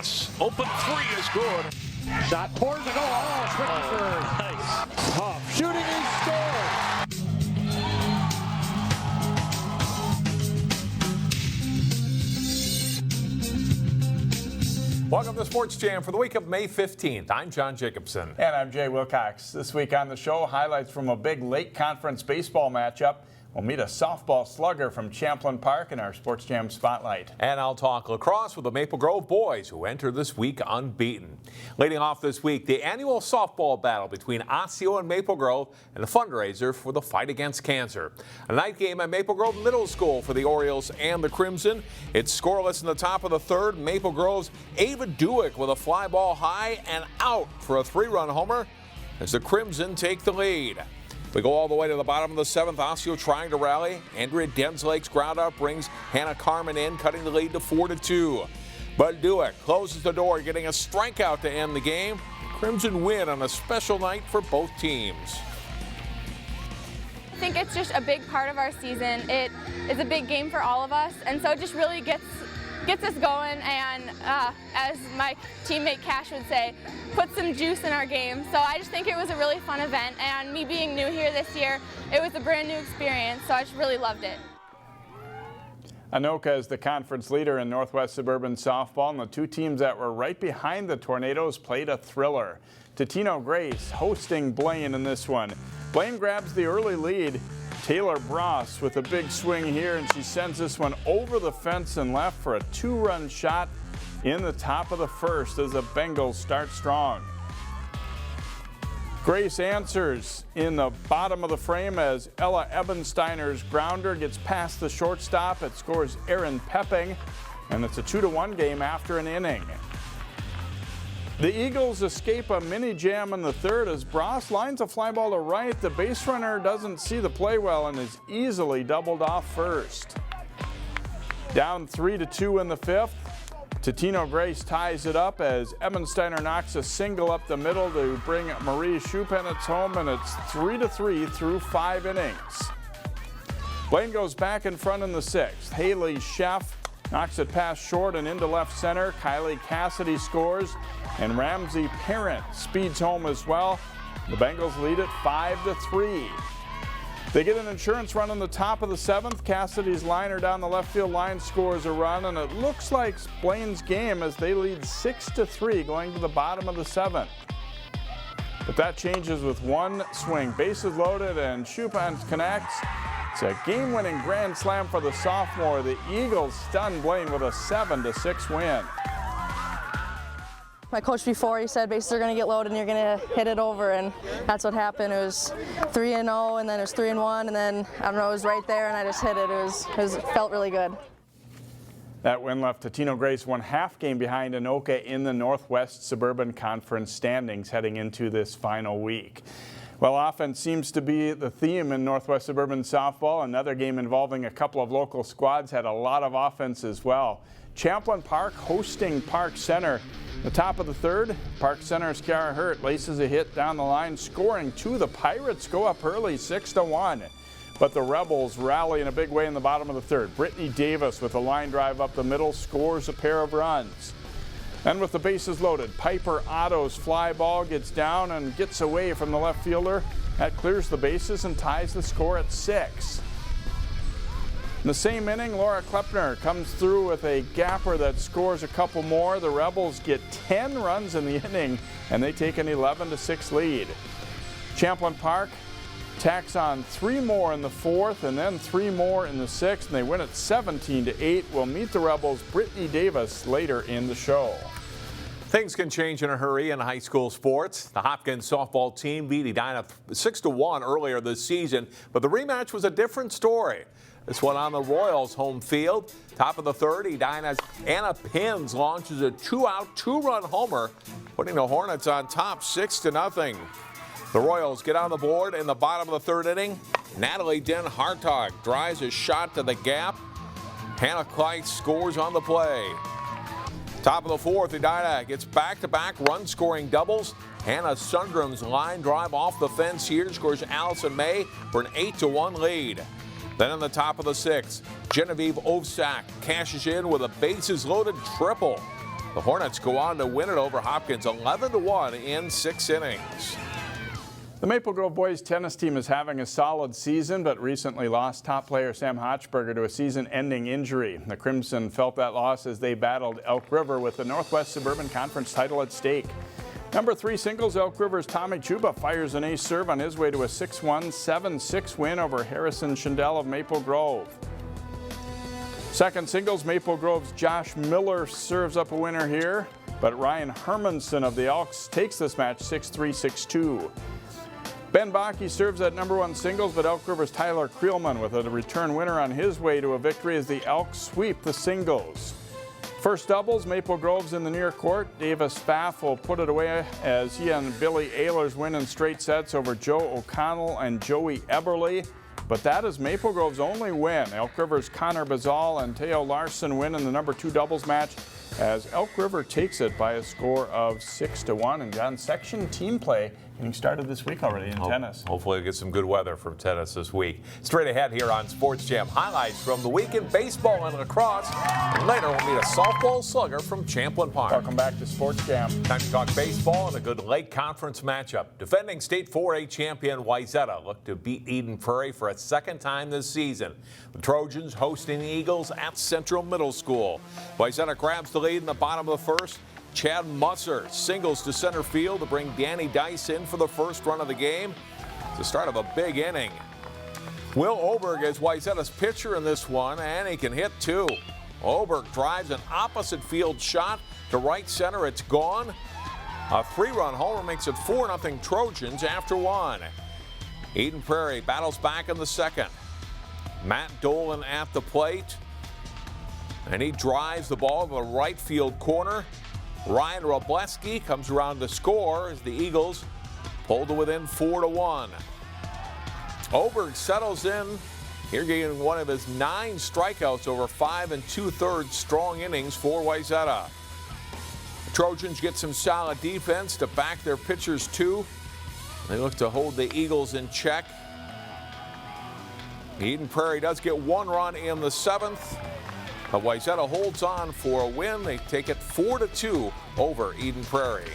lacrosse. Open three is good. Shot towards the goal. Oh, quick serve. Nice. Tough shooting and score. Welcome to Sports Jam for the week of May 15th. I'm John Jacobson. And I'm Jay Wilcox. This week on the show, highlights from a big Lake Conference baseball matchup. We'll meet a softball slugger from Champlin Park in our Sports Jam Spotlight. And I'll talk lacrosse with the Maple Grove boys, who enter this week unbeaten. Leading off this week, the annual softball battle between Osseo and Maple Grove and the fundraiser for the fight against cancer. A night game at Maple Grove Middle School for the Orioles and the Crimson. It's scoreless in the top of the third. Maple Grove's Ava Dewick with a fly ball high and out for a three-run homer as the Crimson take the lead. We go all the way to the bottom of the seventh. Osseo trying to rally. Andrea Denslake's ground out brings Hannah Carmen in, cutting the lead to 4-2. But Dewick closes the door, getting a strikeout to end the game. Crimson win on a special night for both teams. I think it's just a big part of our season. It is a big game for all of us, and so it just really gets us going, and as my teammate Cash would say, put some juice in our game. So I just think it was a really fun event, and me being new here this year, it was a brand new experience, so I just really loved it. Anoka is the conference leader in Northwest Suburban softball, and the two teams that were right behind the Tornadoes played a thriller. Totino Grace hosting Blaine in this one. Blaine grabs the early lead. Taylor Bross with a big swing here, and she sends this one over the fence and left for a two-run shot in the top of the first as the Bengals start strong. Grace answers in the bottom of the frame as Ella Ebensteiner's grounder gets past the shortstop. It scores Erin Pepping, and it's a 2-1 game after an inning. The Eagles escape a mini jam in the third as Bross lines a fly ball to right. The base runner doesn't see the play well and is easily doubled off first. Down 3-2 in the fifth. Totino Grace ties it up as Ebensteiner knocks a single up the middle to bring Marie Schupenitz home, and it's 3-3 through 5 innings. Blaine goes back in front in the sixth. Haley Sheff knocks it past short and into left center. Kylie Cassidy scores, and Ramsey Parent speeds home as well. The Bengals lead it 5-3. They get an insurance run in the top of the seventh. Cassidy's liner down the left field line scores a run, and it looks like Blaine's game as they lead 6-3 going to the bottom of the seventh. But that changes with one swing. Bases loaded, and Schupans connects. It's a game-winning grand slam for the sophomore. The Eagles stun Blaine with a 7-6 win. My coach before, he said bases are going to get loaded and you're going to hit it over, and that's what happened. It was 3-0, and then it was 3-1, and then, I don't know, it was right there, and I just hit it. It felt really good. That win left Totino Grace one half game behind Anoka in the Northwest Suburban Conference standings heading into this final week. Well, offense seems to be the theme in Northwest Suburban softball. Another game involving a couple of local squads had a lot of offense as well. Champlin Park hosting Park Center. The top of the third, Park Center's Kiara Hurt laces a hit down the line, scoring two. The Pirates go up early, 6-1. But the Rebels rally in a big way in the bottom of the third. Brittney Davis with a line drive up the middle scores a pair of runs. Then with the bases loaded, Piper Otto's fly ball gets down and gets away from the left fielder. That clears the bases and ties the score at 6. In the same inning, Laura Klepner comes through with a gapper that scores a couple more. The Rebels get 10 runs in the inning, and they take an 11-6 lead. Champlin Park tacks on 3 more in the fourth and then 3 more in the sixth, and they win it 17-8. We'll meet the Rebels' Brittney Davis later in the show. Things can change in a hurry in high school sports. The Hopkins softball team beat Edina 6-1 earlier this season, but the rematch was a different story. This one on the Royals' home field. Top of the third, Edina's Anna Pins launches a 2-out, 2-run homer, putting the Hornets on top 6-0. The Royals get on the board in the bottom of the third inning. Natalie Den Hartog drives a shot to the gap. Hannah Kleitz scores on the play. Top of the fourth, Edina gets back-to-back run-scoring doubles. Hannah Sundram's line drive off the fence here scores Allison May for an 8-1 lead. Then in the top of the sixth, Genevieve Ovsak cashes in with a bases-loaded triple. The Hornets go on to win it over Hopkins 11-1 in 6 innings. The Maple Grove boys tennis team is having a solid season, but recently lost top player Sam Hochberger to a season-ending injury. The Crimson felt that loss as they battled Elk River with the Northwest Suburban Conference title at stake. Number 3 singles, Elk River's Tommy Chuba fires an ace serve on his way to a 6-1, 7-6 win over Harrison Schindel of Maple Grove. Second singles, Maple Grove's Josh Miller serves up a winner here, but Ryan Hermanson of the Elks takes this match 6-3, 6-2. Ben Bakke serves at number 1 singles, but Elk River's Tyler Creelman with a return winner on his way to a victory as the Elks sweep the singles. First doubles, Maple Grove's in the near court. Davis Pfaff will put it away as he and Billy Ehlers win in straight sets over Joe O'Connell and Joey Eberly. But that is Maple Grove's only win. Elk River's Connor Bazal and Teo Larson win in the number 2 doubles match as Elk River takes it by a score of 6-1. And John, section team play getting started this week already in tennis. Hopefully we'll get some good weather from tennis this week. Straight ahead here on Sports Jam, highlights from the week in baseball and lacrosse. And later we'll meet a softball slugger from Champlin Park. Welcome back to Sports Jam. Time to talk baseball and a good Lake Conference matchup. Defending state 4A champion Wayzata look to beat Eden Prairie for a second time this season. The Trojans hosting the Eagles at Central Middle School. Wayzata grabs the lead in the bottom of the first. Chad Musser singles to center field to bring Danny Dice in for the first run of the game. It's the start of a big inning. Will Oberg is Wayzata's pitcher in this one, and he can hit too. Oberg drives an opposite field shot to right center. It's gone. A 3-run homer makes it 4-0 Trojans after 1. Eden Prairie battles back in the second. Matt Dolan at the plate, and he drives the ball to the right field corner. Ryan Robleski comes around to score as the Eagles pull to within 4-1. Oberg settles in here, getting one of his 9 strikeouts over 5 2/3 strong innings for Wayzata. The Trojans get some solid defense to back their pitchers too. They look to hold the Eagles in check. Eden Prairie does get 1 run in the 7th. But Wayzata holds on for a win. They take it 4-2 over Eden Prairie.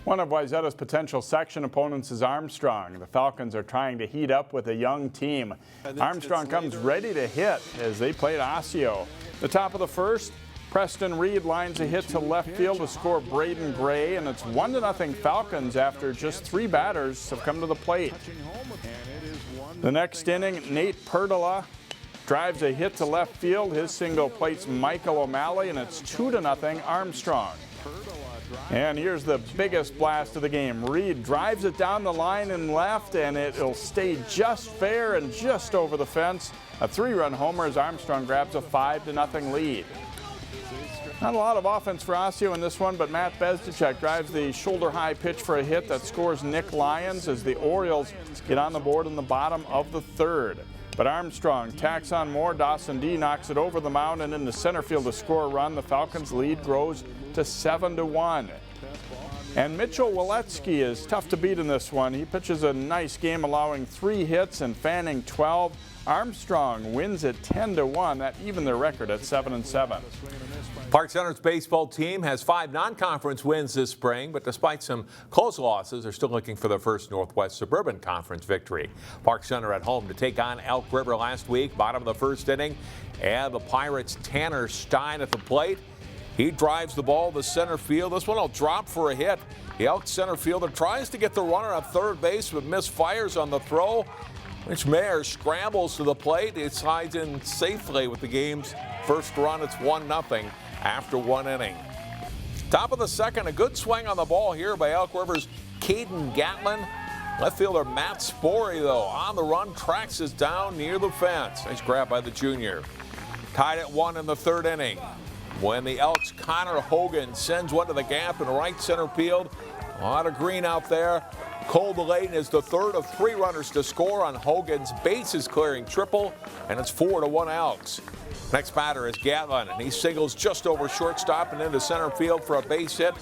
One of Wayzata's potential section opponents is Armstrong. The Falcons are trying to heat up with a young team. Armstrong comes ready to hit as they play at Osseo. The top of the first, Preston Reed lines a hit to left field to score Braden Gray, and it's 1-0 Falcons after just 3 batters have come to the plate. The next inning, Nate Perdola drives a hit to left field. His single plates Michael O'Malley, and it's 2-0 Armstrong. And here's the biggest blast of the game. Reed drives it down the line and left, and it'll stay just fair and just over the fence. A 3-run homer as Armstrong grabs a 5-0 lead. Not a lot of offense for Osseo in this one, but Matt Bezdicek drives the shoulder-high pitch for a hit that scores Nick Lyons as the Orioles get on the board in the bottom of the 3rd. But Armstrong tacks on more. Dawson D knocks it over the mound and into center field to score a run. The Falcons' lead grows to 7-1. And Mitchell Waletsky is tough to beat in this one. He pitches a nice game, allowing 3 hits and fanning 12. Armstrong wins it 10-1. That evened their record at 7-7. Park Center's baseball team has 5 non-conference wins this spring, but despite some close losses, they're still looking for their first Northwest Suburban Conference victory. Park Center at home to take on Elk River last week, bottom of the first inning, and the Pirates' Tanner Stein at the plate. He drives the ball to center field. This one will drop for a hit. The Elk center fielder tries to get the runner at third base, but misfires on the throw. Mitch Mayer scrambles to the plate. It slides in safely with the game's first run. It's 1-0 after 1 inning. Top of the second, a good swing on the ball here by Elk River's Caden Gatlin. Left fielder Matt Spory, though, on the run, tracks us down near the fence. Nice grab by the junior. Tied at 1 in the 3rd inning, when the Elks' Connor Hogan sends one to the gap in right center field. A lot of green out there. Cole Delaney is the 3rd of 3 runners to score on Hogan's bases-clearing triple, and it's 4-1 Elks. Next batter is Gatlin, and he singles just over shortstop and into center field for a base hit.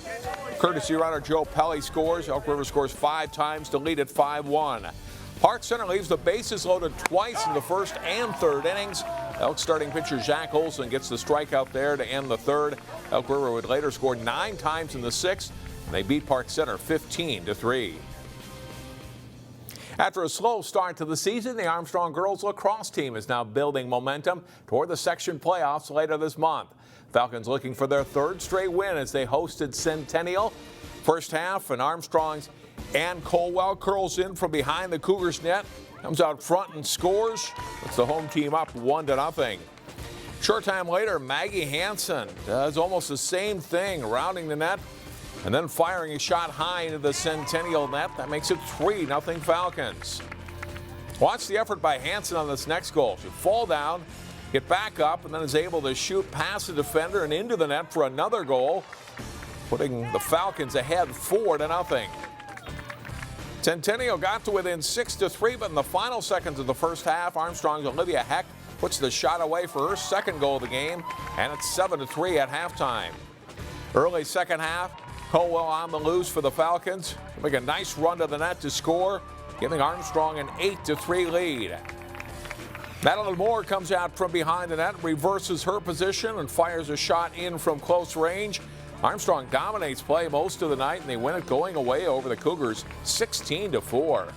Courtesy runner Joe Pelly scores. Elk River scores 5 times to lead at 5-1. Park Center leaves the bases loaded twice in the 1st and 3rd innings. Elk starting pitcher Gig Willson gets the strikeout there to end the third. Elk River would later score 9 times in the sixth, and they beat Park Center 15-3. After a slow start to the season, the Armstrong girls lacrosse team is now building momentum toward the section playoffs later this month. Falcons looking for their 3rd straight win as they hosted Centennial. First half, and Armstrong's Ann Colwell curls in from behind the Cougars' net, comes out front and scores. Puts the home team up 1-0. Short time later, Maggie Hansen does almost the same thing, rounding the net and then firing a shot high into the Centennial net. That makes it 3-0 Falcons. Watch the effort by Hansen on this next goal. She'll fall down, get back up, and then is able to shoot past the defender and into the net for another goal, putting the Falcons ahead 4-0. Centennial got to within 6-3, but in the final seconds of the first half, Armstrong's Olivia Heck puts the shot away for her 2nd goal of the game, and it's 7-3 at halftime. Early second half, Colwell on the loose for the Falcons. Make a nice run to the net to score, giving Armstrong an 8-3 lead. Madeline Moore comes out from behind the net, reverses her position, and fires a shot in from close range. Armstrong dominates play most of the night, and they win it going away over the Cougars 16-4.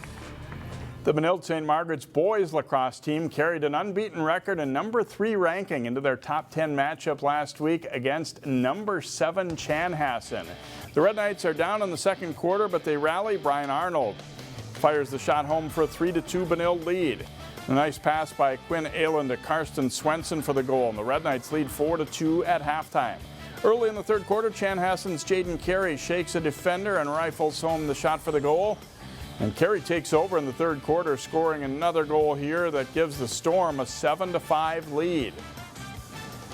The Benilde St. Margaret's boys lacrosse team carried an unbeaten record and number 3 ranking into their top 10 matchup last week against number 7 Chanhassen. The Red Knights are down in the second quarter, but they rally. Brian Arnold fires the shot home for a 3-2 Benilde lead. A nice pass by Quinn Aylen to Karsten Swenson for the goal, and the Red Knights lead 4-2 at halftime. Early in the third quarter, Chanhassen's Jaden Carey shakes a defender and rifles home the shot for the goal. And Carey takes over in the third quarter, scoring another goal here that gives the Storm a 7-5 lead.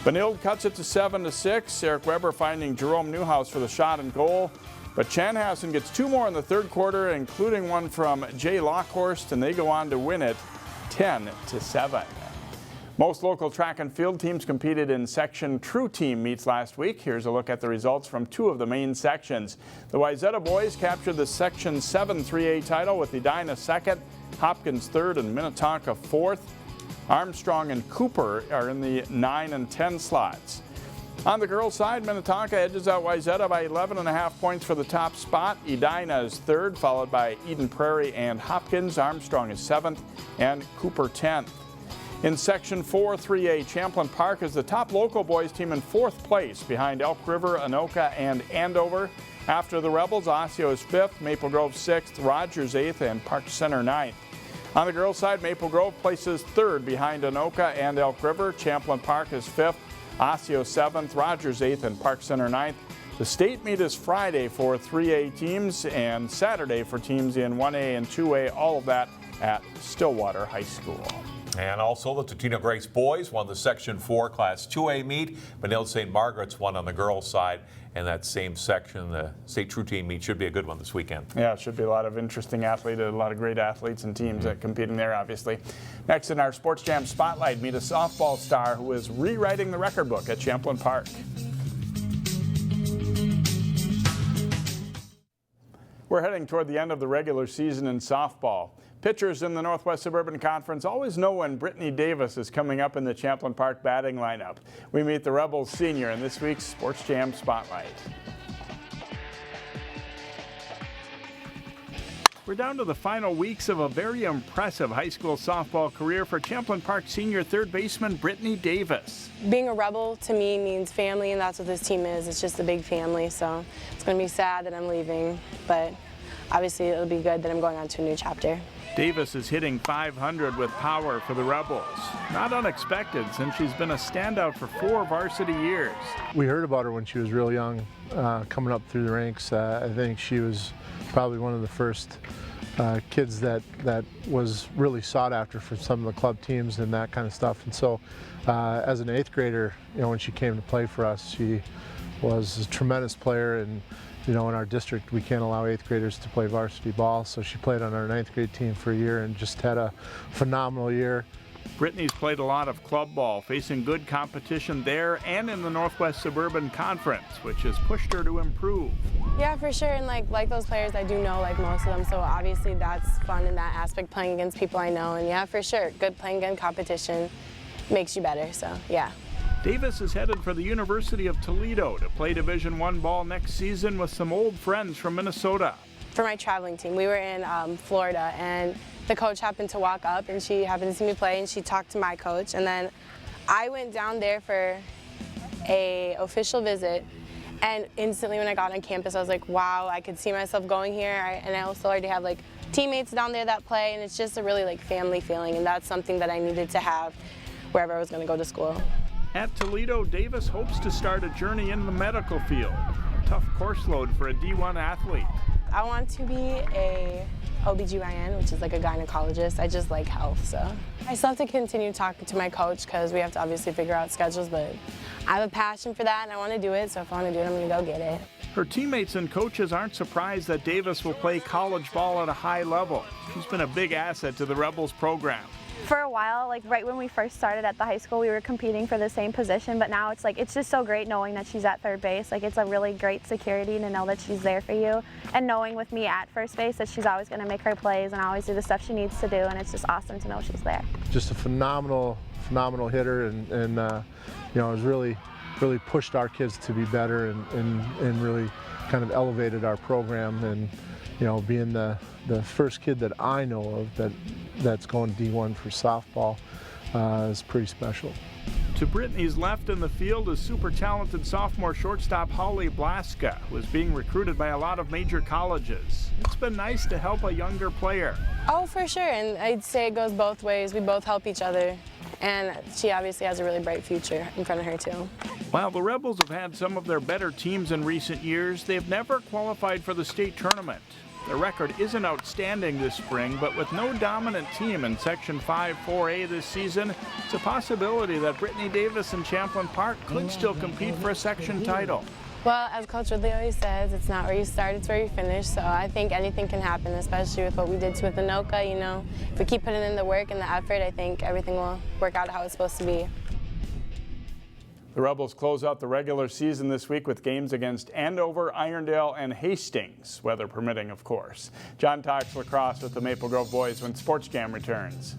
Benilde cuts it to 7-6. Eric Weber finding Jerome Newhouse for the shot and goal. But Chanhassen gets 2 more in the third quarter, including one from Jay Lockhorst, and they go on to win it 10-7. Most local track and field teams competed in Section True Team meets last week. Here's a look at the results from 2 of the main sections. The Wayzata boys captured the Section 7 3A title with Edina 2nd, Hopkins 3rd, and Minnetonka 4th. Armstrong and Cooper are in the 9 and 10 slots. On the girls' side, Minnetonka edges out Wayzata by 11.5 points for the top spot. Edina is 3rd, followed by Eden Prairie and Hopkins. Armstrong is 7th, and Cooper 10th. In Section 4 3A, Champlin Park is the top local boys team in 4th place behind Elk River, Anoka, and Andover. After the Rebels, Osseo is 5th, Maple Grove 6th, Rogers 8th, and Park Center 9th. On the girls' side, Maple Grove places 3rd behind Anoka and Elk River. Champlin Park is 5th, Osseo 7th, Rogers 8th, and Park Center 9th. The state meet is Friday for 3A teams and Saturday for teams in 1A and 2A, all of that at Stillwater High School. And also the Totino Grace boys won the Section 4 Class 2A meet. Benilde St. Margaret's won on the girls' side. And that same section, the State True Team meet, should be a good one this weekend. Yeah, it should be a lot of interesting athletes, a lot of great athletes and teams that competing there, obviously. Next in our Sports Jam Spotlight, meet a softball star who is rewriting the record book at Champlin Park. We're heading toward the end of the regular season in softball. Pitchers in the Northwest Suburban Conference always know when Brittney Davis is coming up in the Champlin Park batting lineup. We meet the Rebels senior in this week's Sports Jam Spotlight. We're down to the final weeks of a very impressive high school softball career for Champlin Park senior third baseman Brittney Davis. Being a Rebel to me means family, and that's what this team is. It's just a big family, so it's going to be sad that I'm leaving, but obviously it'll be good that I'm going on to a new chapter. Davis is hitting .500 with power for the Rebels. Not unexpected, since she's been a standout for 4 varsity years. We heard about her when she was real young, coming up through the ranks. I think she was probably one of the first kids that was really sought after for some of the club teams and that kind of stuff. And so as an 8th grader, when she came to play for us, she was a tremendous player. And in our district, we can't allow 8th graders to play varsity ball, so she played on our 9th grade team for a year and just had a phenomenal year. Brittney's played a lot of club ball, facing good competition there and in the Northwest Suburban Conference, which has pushed her to improve. Yeah, for sure, and like those players, I do know most of them, so obviously that's fun in that aspect, playing against people I know, and yeah, for sure, good playing against competition. makes you better. So yeah. Davis is headed for the University of Toledo to play Division I ball next season with some old friends from Minnesota. For my traveling team, we were in Florida, and the coach happened to walk up, and she happened to see me play, and she talked to my coach, and then I went down there for a official visit, and instantly when I got on campus, I was like, wow, I could see myself going here, and I also already have like teammates down there that play, and it's just a really like family feeling, and that's something that I needed to have wherever I was going to go to school. At Toledo, Davis hopes to start a journey in the medical field. A tough course load for a D1 athlete. I want to be a OBGYN, which is like a gynecologist. I just like health, so. I still have to continue talking to my coach because we have to obviously figure out schedules, but I have a passion for that and I want to do it, so if I want to do it, I'm going to go get it. Her teammates and coaches aren't surprised that Davis will play college ball at a high level. She's been a big asset to the Rebels program. For a while, like right when we first started at the high school, we were competing for the same position, but now it's like, it's just so great knowing that she's at third base. Like it's a really great security to know that she's there for you, and knowing with me at first base that she's always going to make her plays and always do the stuff she needs to do, and it's just awesome to know she's there. Just a phenomenal hitter, and you know, has really pushed our kids to be better, and really kind of elevated our program, and you know, being the first kid that I know of that's going D1 for softball is pretty special. To Brittney's left in the field is super talented sophomore shortstop Holly Blaska, who is being recruited by a lot of major colleges. It's been nice to help a younger player. Oh, for sure, and I'd say it goes both ways. We both help each other, and she obviously has a really bright future in front of her too. While the Rebels have had some of their better teams in recent years, they've never qualified for the state tournament. Their record isn't outstanding this spring, but with no dominant team in Section 5 4A this season, it's a possibility that Brittney Davis and Champlin Park could still compete for a section title. Well, as Coach Ridley always says, it's not where you start, it's where you finish, so I think anything can happen, especially with what we did with Anoka. You know, if we keep putting in the work and the effort, I think everything will work out how it's supposed to be. The Rebels close out the regular season this week with games against Andover, Irondale, and Hastings, weather permitting, of course. John talks lacrosse with the Maple Grove boys when Sports Jam returns.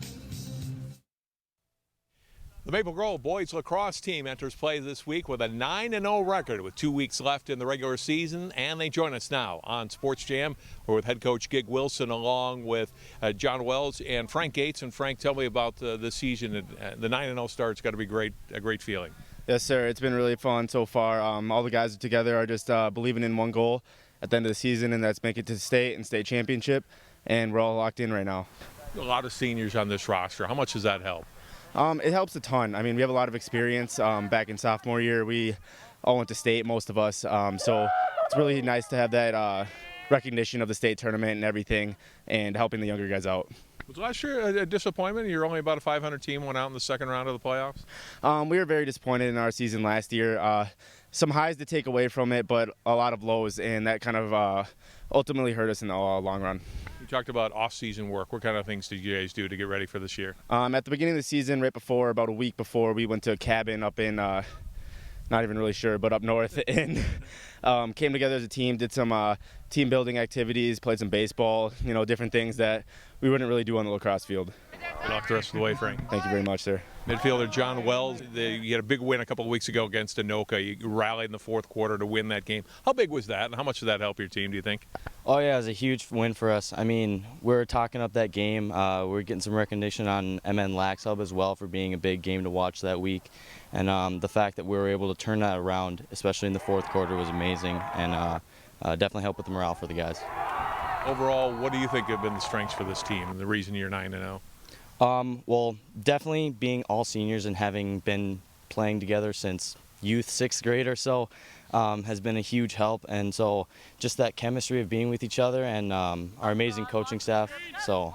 The Maple Grove boys lacrosse team enters play this week with a 9-0 record with 2 weeks left in the regular season, and they join us now on Sports Jam. We're with head coach Gig Willson along with John Wells and Frank Gates. And Frank, tell me about the season. The 9-0 start's got to be a great feeling. Yes, sir. It's been really fun so far. All the guys together are just believing in one goal at the end of the season, and that's make it to the state and state championship, and we're all locked in right now. A lot of seniors on this roster. How much does that help? It helps a ton. I mean, we have a lot of experience. Back in sophomore year, we all went to state, most of us, so it's really nice to have that recognition of the state tournament and everything, and helping the younger guys out. Was last year a disappointment? You're only about a 500 team, went out in the second round of the playoffs? We were very disappointed in our season last year. Some highs to take away from it, but a lot of lows, and that kind of ultimately hurt us in the long run. You talked about off-season work. What kind of things did you guys do to get ready for this year? At the beginning of the season, right before, about a week before, we went to a cabin up in, not even really sure, but up north, and came together as a team, did some team building activities, played some baseball, you know, different things that we wouldn't really do on the lacrosse field. Good luck the rest of the way, Frank. Thank you very much, sir. Midfielder John Wells, you had a big win a couple of weeks ago against Anoka. You rallied in the fourth quarter to win that game. How big was that, and how much did that help your team, do you think? Oh, yeah, it was a huge win for us. I mean, we're talking up that game. We're getting some recognition on MN Lax Hub as well for being a big game to watch that week. And the fact that we were able to turn that around, especially in the fourth quarter, was amazing, and definitely helped with the morale for the guys. Overall, what do you think have been the strengths for this team and the reason you're 9-0? Well, definitely being all seniors and having been playing together since youth, 6th grade or so, has been a huge help. And so just that chemistry of being with each other and our amazing coaching staff. So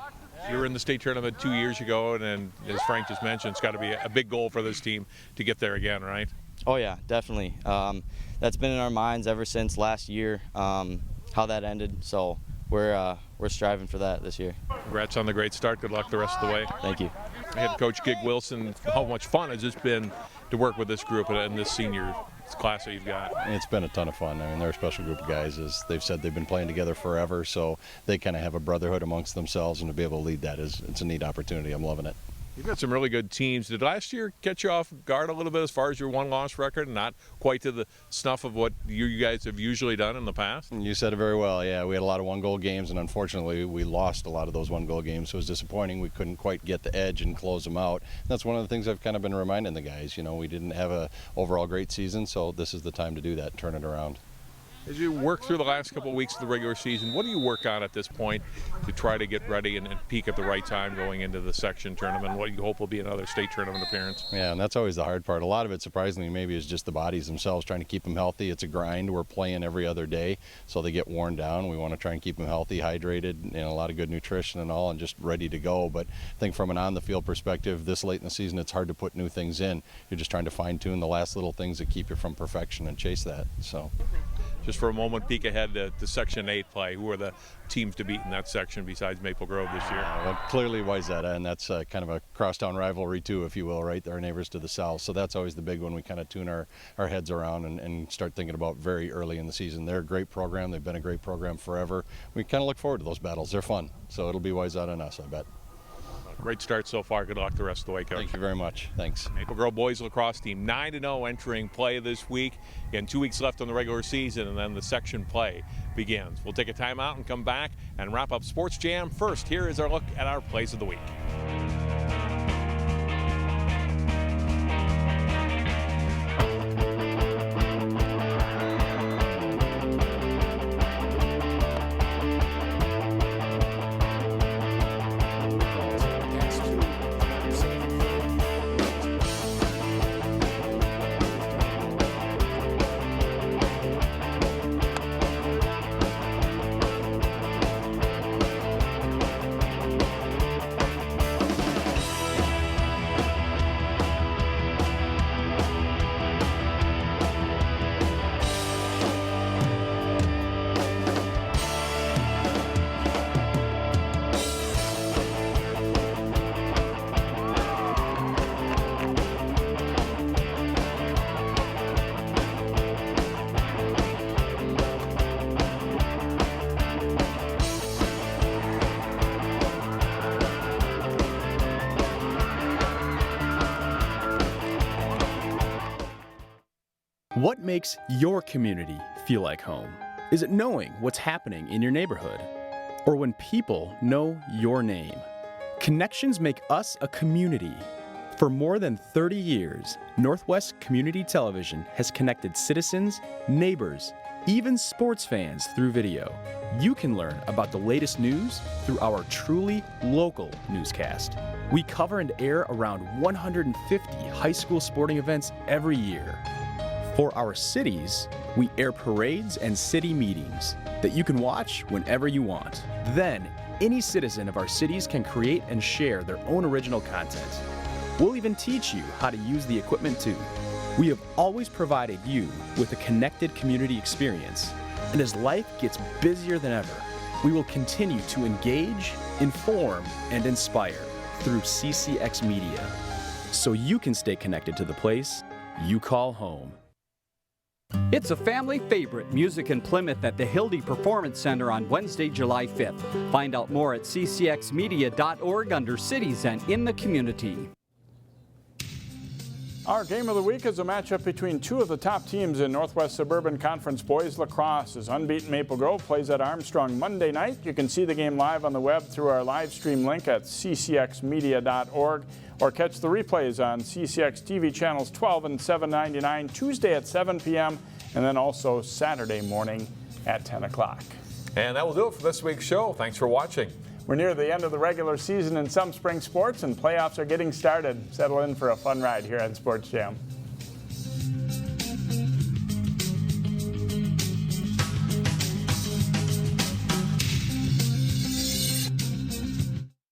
you were in the state tournament 2 years ago, and as Frank just mentioned, it's got to be a big goal for this team to get there again, right? Oh, yeah, definitely. That's been in our minds ever since last year, how that ended. So we're striving for that this year. Congrats on the great start. Good luck the rest of the way. Thank you. Head coach Gig Willson, how much fun has this been to work with this group and this senior class that you've got? It's been a ton of fun. I mean, they're a special group of guys. As they've said, they've been playing together forever, so they kind of have a brotherhood amongst themselves, and to be able to lead that it's a neat opportunity. I'm loving it. You've got some really good teams. Did last year catch you off guard a little bit as far as your one-loss record, and not quite to the snuff of what you guys have usually done in the past? You said it very well. Yeah, we had a lot of one-goal games, and unfortunately, we lost a lot of those one-goal games. So it was disappointing. We couldn't quite get the edge and close them out. And that's one of the things I've kind of been reminding the guys. You know, we didn't have a overall great season, so this is the time to do that, turn it around. As you work through the last couple of weeks of the regular season, what do you work on at this point to try to get ready and peak at the right time going into the section tournament, what you hope will be another state tournament appearance? Yeah, and that's always the hard part. A lot of it, surprisingly, maybe is just the bodies themselves, trying to keep them healthy. It's a grind. We're playing every other day, so they get worn down. We want to try and keep them healthy, hydrated, and a lot of good nutrition and all, and just ready to go. But I think from an on-the-field perspective, this late in the season, it's hard to put new things in. You're just trying to fine-tune the last little things that keep you from perfection and chase that. So. Just for a moment, peek ahead to Section 8 play. Who are the teams to beat in that section besides Maple Grove this year? Well, clearly Wayzata, and that's kind of a crosstown rivalry too, if you will, right? Our neighbors to the south. So that's always the big one we kind of tune our heads around and start thinking about very early in the season. They're a great program. They've been a great program forever. We kind of look forward to those battles. They're fun. So it'll be Wayzata and us, I bet. Great start so far. Good luck the rest of the way, Coach. Thank you very much. Thanks. Maple Grove boys lacrosse team 9-0 entering play this week. Again, 2 weeks left on the regular season, and then the section play begins. We'll take a timeout and come back and wrap up Sports Jam. First, here is our look at our plays of the week. What makes your community feel like home? Is it knowing what's happening in your neighborhood? Or when people know your name? Connections make us a community. For more than 30 years, Northwest Community Television has connected citizens, neighbors, even sports fans through video. You can learn about the latest news through our truly local newscast. We cover and air around 150 high school sporting events every year. For our cities, we air parades and city meetings that you can watch whenever you want. Then, any citizen of our cities can create and share their own original content. We'll even teach you how to use the equipment too. We have always provided you with a connected community experience. And as life gets busier than ever, we will continue to engage, inform, and inspire through CCX Media, so you can stay connected to the place you call home. It's a family favorite, music in Plymouth at the Hildy Performance Center on Wednesday, July 5th. Find out more at ccxmedia.org under Cities and in the Community. Our game of the week is a matchup between two of the top teams in Northwest Suburban Conference boys lacrosse. As unbeaten Maple Grove plays at Armstrong Monday night. You can see the game live on the web through our live stream link at ccxmedia.org or catch the replays on CCX TV channels 12 and 799 Tuesday at 7 p.m. and then also Saturday morning at 10 o'clock. And that will do it for this week's show. Thanks for watching. We're near the end of the regular season in some spring sports, and playoffs are getting started. Settle in for a fun ride here on Sports Jam.